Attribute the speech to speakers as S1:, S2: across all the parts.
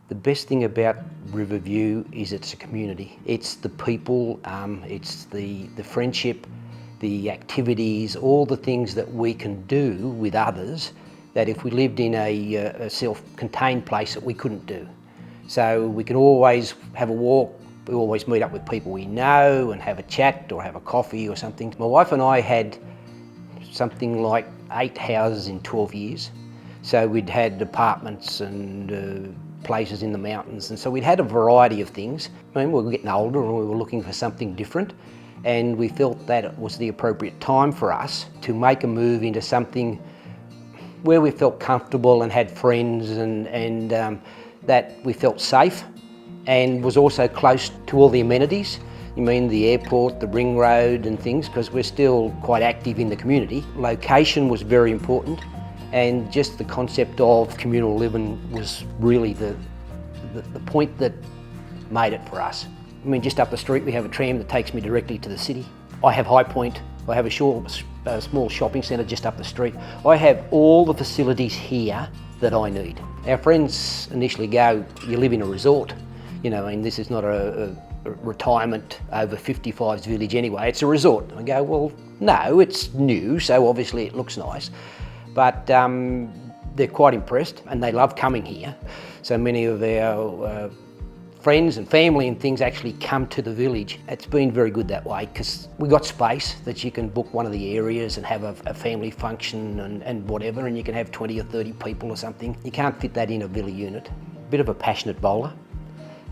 S1: The best thing about Rivervue is it's a community. It's the people, it's the friendship, the activities, all the things that we can do with others that if we lived in a self-contained place that we couldn't do. So we can always have a walk, we always meet up with people we know and have a chat or have a coffee or something. My wife and I had something like 8 houses in 12 years. So we'd had apartments and places in the mountains, and so we'd had a variety of things. I mean, we were getting older and we were looking for something different, and we felt that it was the appropriate time for us to make a move into something where we felt comfortable and had friends and that we felt safe and was also close to all the amenities. You mean the airport, the ring road and things, because we're still quite active in the community. Location was very important. And just the concept of communal living was really the point that made it for us. I mean, just up the street we have a tram that takes me directly to the city. I have High Point, I have a small shopping centre just up the street. I have all the facilities here that I need. Our friends initially go, you live in a resort. You know, and this is not a retirement over 55s village anyway, it's a resort. And I go, well, no, it's new, so obviously it looks nice. But they're quite impressed and they love coming here. So many of our friends and family and things actually come to the village. It's been very good that way because we've got space that you can book one of the areas and have a family function and whatever, and you can have 20 or 30 people or something. You can't fit that in a villa unit. A bit of a passionate bowler.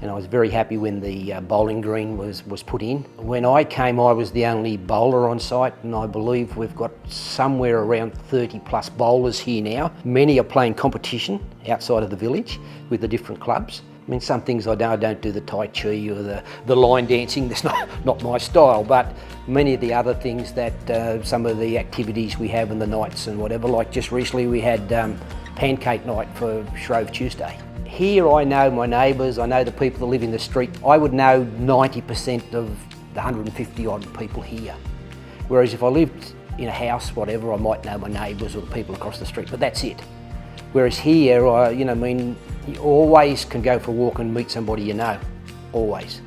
S1: And I was very happy when the bowling green was put in. When I came, I was the only bowler on site, and I believe we've got somewhere around 30 plus bowlers here now. Many are playing competition outside of the village with the different clubs. I mean, some things I don't do the Tai Chi or the line dancing, that's not my style, but many of the other things that some of the activities we have in the nights and whatever, like just recently we had pancake night for Shrove Tuesday. Here I know my neighbours, I know the people that live in the street. I would know 90% of the 150 odd people here. Whereas if I lived in a house, whatever, I might know my neighbours or the people across the street, but that's it. Whereas here, you always can go for a walk and meet somebody you know, always.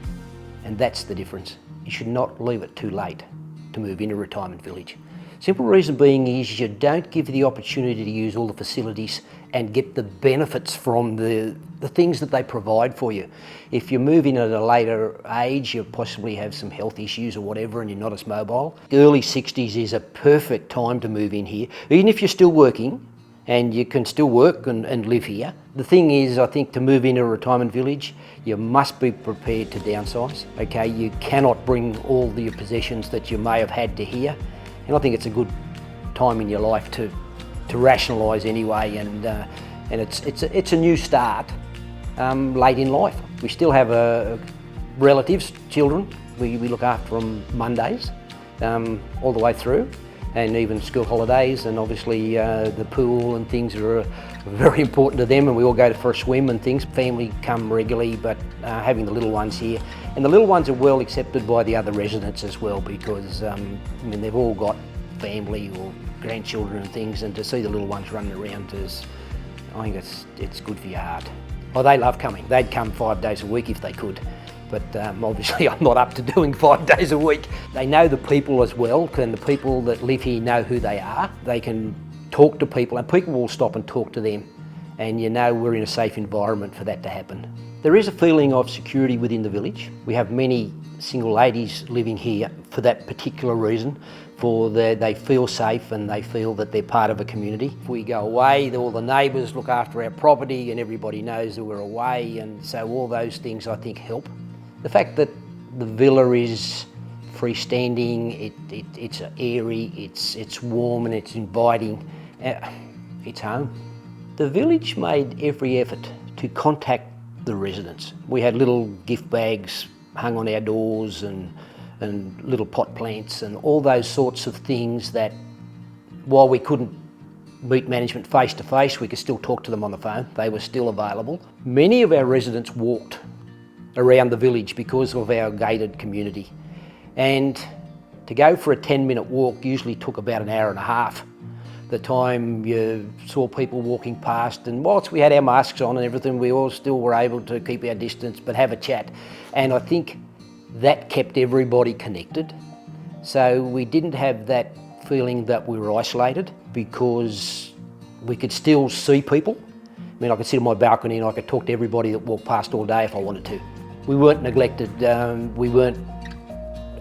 S1: And that's the difference. You should not leave it too late to move into a retirement village. Simple reason being is you don't give the opportunity to use all the facilities and get the benefits from the things that they provide for you. If you move in at a later age, you possibly have some health issues or whatever and you're not as mobile. Early 60s is a perfect time to move in here, even if you're still working and you can still work and live here. The thing is, I think to move into a retirement village, you must be prepared to downsize, okay? You cannot bring all your possessions that you may have had to here. And I think it's a good time in your life to rationalise anyway, and it's a new start late in life. We still have relatives, children. We look after them Mondays all the way through, and even school holidays, and obviously the pool and things are very important to them, and we all go for a swim and things. Family come regularly, but having the little ones here, and the little ones are well accepted by the other residents as well, because they've all got family or grandchildren and things, and to see the little ones running around I think it's good for your heart. Oh, they love coming. They'd come 5 days a week if they could. But obviously I'm not up to doing 5 days a week. They know the people as well, and the people that live here know who they are. They can talk to people, and people will stop and talk to them, and you know we're in a safe environment for that to happen. There is a feeling of security within the village. We have many single ladies living here for that particular reason, they feel safe and they feel that they're part of a community. If we go away, all the neighbours look after our property and everybody knows that we're away, and so all those things I think help. The fact that the villa is freestanding, it's airy, it's warm and it's inviting, it's home. The village made every effort to contact the residents. We had little gift bags hung on our doors and little pot plants and all those sorts of things that, while we couldn't meet management face to face, we could still talk to them on the phone. They were still available. Many of our residents walked around the village because of our gated community, and to go for a 10-minute walk usually took about an hour and a half the time you saw people walking past, and whilst we had our masks on and everything, we all still were able to keep our distance but have a chat. And I think that kept everybody connected. So we didn't have that feeling that we were isolated, because we could still see people. I mean, I could sit on my balcony and I could talk to everybody that walked past all day if I wanted to. We weren't neglected, we weren't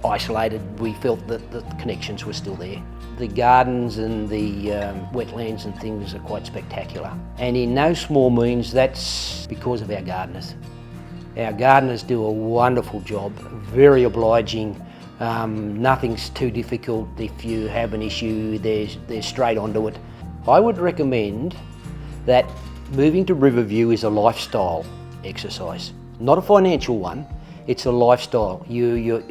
S1: isolated. We felt that the connections were still there. The gardens and the wetlands and things are quite spectacular. And in no small means that's because of our gardeners. Our gardeners do a wonderful job, very obliging. Nothing's too difficult. If you have an issue, they're straight onto it. I would recommend that moving to Rivervue is a lifestyle exercise, not a financial one. It's a lifestyle. You're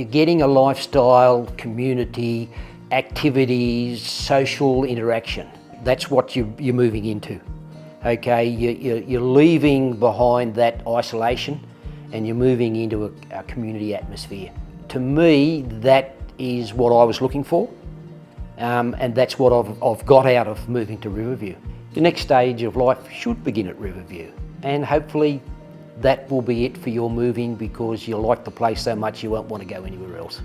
S1: getting a lifestyle, community, activities, social interaction. That's what you're moving into. Okay, you're leaving behind that isolation and you're moving into a community atmosphere. To me, that is what I was looking for, and that's what I've got out of moving to Rivervue. The next stage of life should begin at Rivervue, and hopefully that will be it for your moving, because you like the place so much you won't want to go anywhere else.